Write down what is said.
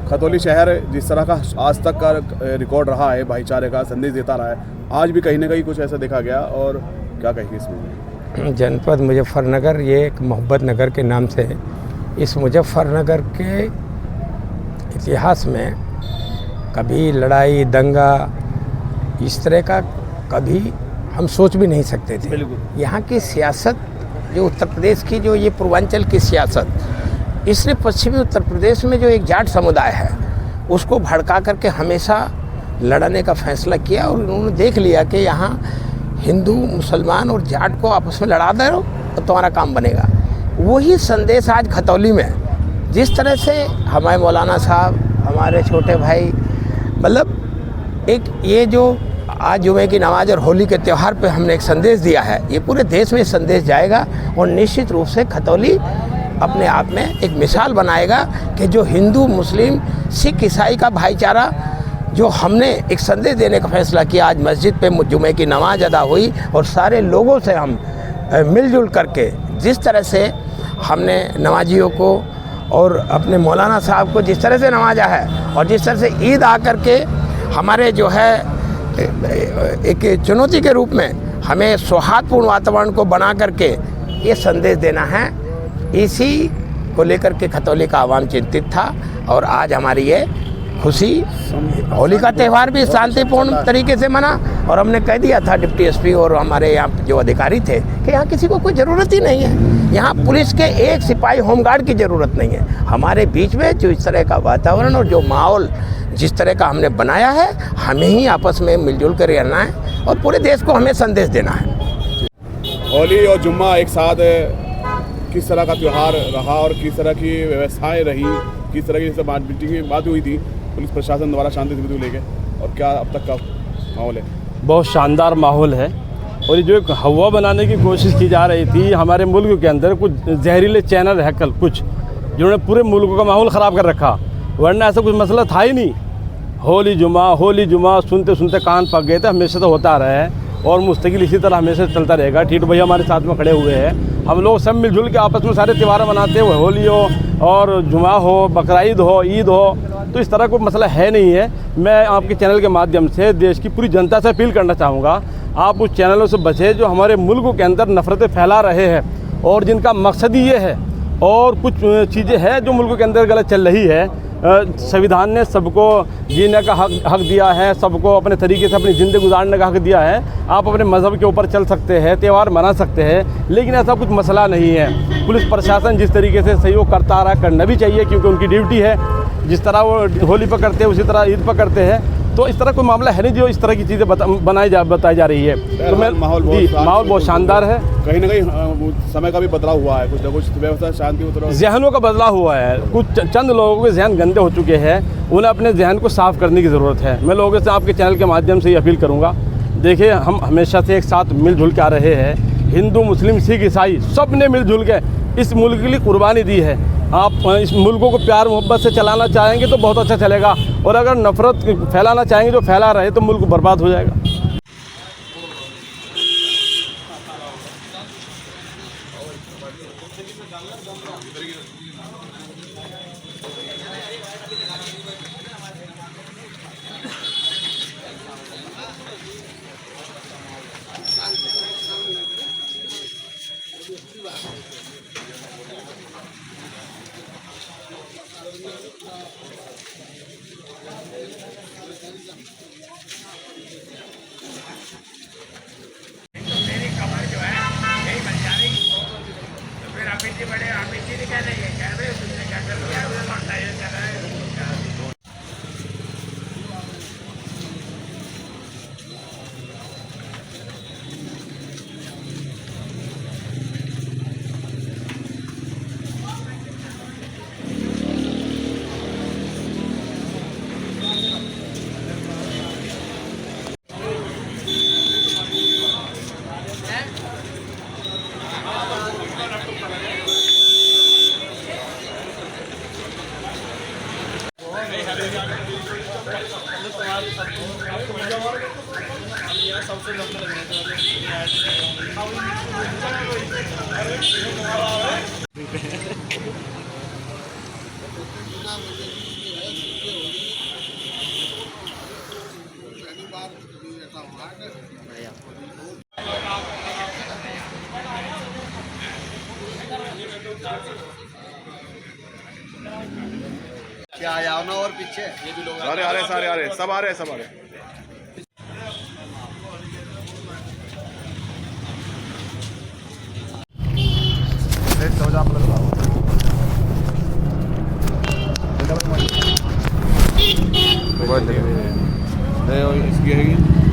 खतौली शहर जिस तरह का आज तक का रिकॉर्ड रहा है, भाईचारे का संदेश देता रहा है, आज भी कहीं ना कहीं कुछ ऐसा देखा गया, और क्या कहेंगे इसमें? जनपद मुजफ्फरनगर ये एक मोहब्बत नगर के नाम से है। इस मुजफ्फरनगर के इतिहास में कभी लड़ाई दंगा इस तरह का कभी हम सोच भी नहीं सकते थे। यहाँ की सियासत जो उत्तर प्रदेश की, जो ये पूर्वांचल की सियासत, इसने पश्चिमी उत्तर प्रदेश में जो एक जाट समुदाय है उसको भड़का करके हमेशा लड़ने का फैसला किया, और उन्होंने देख लिया कि यहाँ हिंदू मुसलमान और जाट को आपस में लड़ा दो तो तुम्हारा काम बनेगा। वही संदेश आज खतौली में जिस तरह से हमारे मौलाना साहब, हमारे छोटे भाई, मतलब एक ये जो आज जुमे की नमाज और होली के त्यौहार पे हमने एक संदेश दिया है, ये पूरे देश में संदेश जाएगा, और निश्चित रूप से खतौली अपने आप में एक मिसाल बनाएगा कि जो हिंदू मुस्लिम सिख ईसाई का भाईचारा जो हमने एक संदेश देने का फैसला किया, आज मस्जिद पे जुमे की नमाज अदा हुई और सारे लोगों से हम मिलजुल करके जिस तरह से हमने नमाजियों को और अपने मौलाना साहब को जिस तरह से नवाजा है, और जिस तरह से ईद आकर के हमारे जो है एक चुनौती के रूप में हमें सौहार्दपूर्ण वातावरण को बना करके ये संदेश देना है, इसी को लेकर के खतौली का आवाम चिंतित था। और आज हमारी ये खुशी, होली का त्यौहार भी शांतिपूर्ण तरीके से मना, और हमने कह दिया था डिप्टी एसपी और हमारे यहाँ जो अधिकारी थे कि यहाँ किसी को कोई ज़रूरत ही नहीं है, यहाँ पुलिस के एक सिपाही होमगार्ड की ज़रूरत नहीं है। हमारे बीच में जो इस तरह का वातावरण और जो माहौल जिस तरह का हमने बनाया है, हमें ही आपस में मिलजुल कर रहना है और पूरे देश को हमें संदेश देना है। होली और जुम्मा एक साथ किस तरह का त्यौहार रहा और किस तरह की व्यवस्थाएं रही, किस तरह की जैसे मीटिंग में बात हुई थी पुलिस प्रशासन द्वारा शांति समिति को लेकर, और क्या अब तक का माहौल है? बहुत शानदार माहौल है। और ये जो एक हवा बनाने की कोशिश की जा रही थी हमारे मुल्क के अंदर, कुछ जहरीले चैनल है कल कुछ जिन्होंने पूरे मुल्क का माहौल ख़राब कर रखा, वरना ऐसा कुछ मसला था ही नहीं। होली जुमा सुनते सुनते कान पक गए थे। हमेशा तो होता रहा है और मुस्तकिल इसी तरह हमेशा चलता रहेगा। टीटू भैया हमारे साथ में खड़े हुए हैं, हम लोग सब मिलजुल के आपस में सारे त्यौहार मनाते हुए, होली हो और जुमा हो, बकरा ईद हो, ईद हो, तो इस तरह कोई मसला है नहीं है। मैं आपके चैनल के माध्यम से देश की पूरी जनता से अपील करना चाहूँगा, आप उस चैनलों से बचें जो हमारे मुल्क के अंदर नफ़रतें फैला रहे हैं और जिनका मकसद ही ये है, और कुछ चीज़ें हैं जो मुल्क के अंदर गलत चल रही है। संविधान ने सबको जीने का हक दिया है, सबको अपने तरीके से अपनी ज़िंदगी गुजारने का हक दिया है। आप अपने मज़हब के ऊपर चल सकते हैं, त्यौहार मना सकते हैं, लेकिन ऐसा कुछ मसला नहीं है। पुलिस प्रशासन जिस तरीके से सहयोग करता रहा, करना भी चाहिए क्योंकि उनकी ड्यूटी है। जिस तरह वो होली पर करते हैं उसी तरह ईद पर करते हैं, तो इस तरह कोई मामला है नहीं जो इस तरह की चीज़ें बताई जा रही है। तो मैं माहौल बहुत शानदार है। कहीं ना कहीं समय का भी बदलाव हुआ है, कुछ ना कुछ व्यवस्था शांति जहनों का बदलाव हुआ है। कुछ चंद लोगों के जहन गंदे हो चुके हैं, उन्हें अपने जहन को साफ़ करने की ज़रूरत है। मैं लोगों से आपके चैनल के माध्यम से ये अपील करूँगा, देखिए हम हमेशा से एक साथ मिलजुल के आ रहे हैं। हिंदू मुस्लिम सिख ईसाई सब ने मिलजुल के इस मुल्क के लिए कुर्बानी दी है। आप इस मुल्क को प्यार मोहब्बत से चलाना चाहेंगे तो बहुत अच्छा चलेगा, और अगर नफ़रत फैलाना चाहेंगे जो फैला रहे तो मुल्क बर्बाद हो जाएगा। मेरी कमर जो है यही बन जाएगी, तो फिर अमित जी बड़े, अमित जी ने कह रहे हैं, कह रहे उसने क्या कर दिया, उन्हें लौटा ये कर रहा है। सबसे क्या आ जाओ ना और पीछे आ रहे सारे आ रहे सब आ रहे सब आ रहे। इसकी है